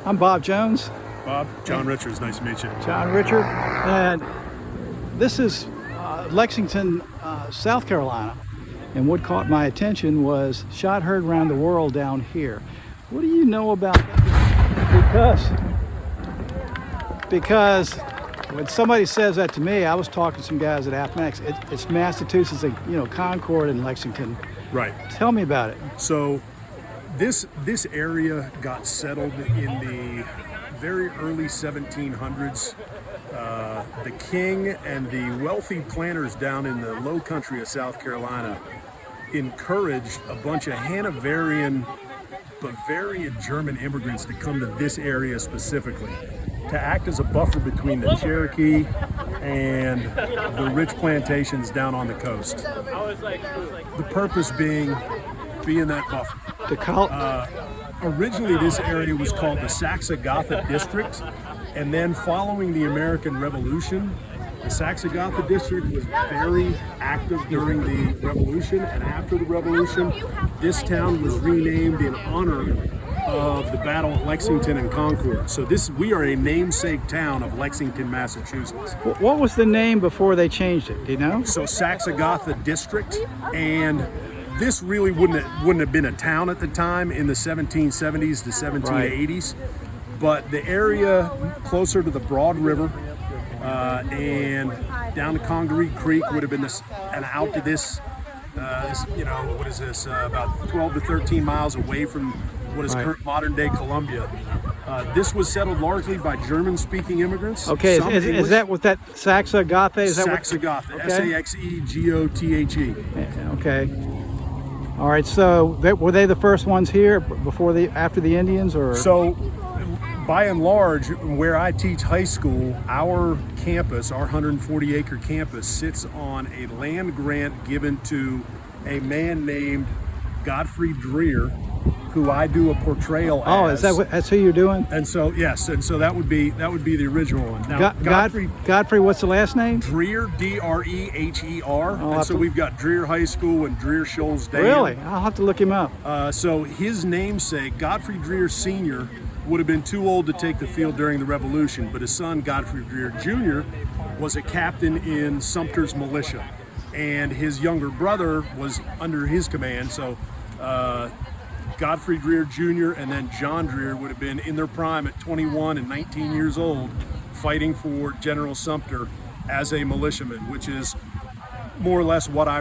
I'm Bob Jones. Bob, John Richards, nice to meet you. John Richard, and this is Lexington, South Carolina. And what caught my attention was shot heard around the world down here. What do you know about that? Because when somebody says that to me, I was talking to some guys at Appomattox. It's Massachusetts, Concord and Lexington. Right. Tell me about it. So this area got settled in the very early 1700s. The king and the wealthy planters down in the low country of South Carolina encouraged a bunch of Hanoverian, Bavarian German immigrants to come to this area specifically to act as a buffer between the Cherokee and the rich plantations down on the coast. The purpose being that buffer. Originally, this area was called the Saxe-Gotha District, and then following the American Revolution, the Saxe-Gotha District was very active during the Revolution, and after the Revolution, this town was renamed in honor of the Battle of Lexington and Concord. So we are a namesake town of Lexington, Massachusetts. What was the name before they changed it? Do you know? So Saxe-Gotha District, and this really wouldn't have been a town at the time in the 1770s to 1780s, right. But the area closer to the Broad River and down to Congaree Creek would have been and out to this, what is this, about 12 to 13 miles away from what is current modern day Columbia. This was settled largely by German-speaking immigrants. Okay, is that what that Saxe-Gotha is? Saxe-Gotha, okay. Saxegothe. Okay. All right. So were they the first ones here after the Indians, or? So, by and large, where I teach high school, our campus, our 140-acre campus, sits on a land grant given to a man named Godfrey Dreher, who I do a portrayal as. Oh, that's who you're doing? And so, yes, and so that would be the original one. Now, Godfrey, what's the last name? Dreher, Dreher. And so we've got Dreher High School and Dreher Shoals Dam. Really? I'll have to look him up. So his namesake, Godfrey Dreher Sr., would have been too old to take the field during the Revolution, but his son, Godfrey Dreher Jr., was a captain in Sumter's militia, and his younger brother was under his command. So Godfrey Dreher Jr. and then John Dreher would have been in their prime at 21 and 19 years old, fighting for General Sumter as a militiaman, which is more or less what I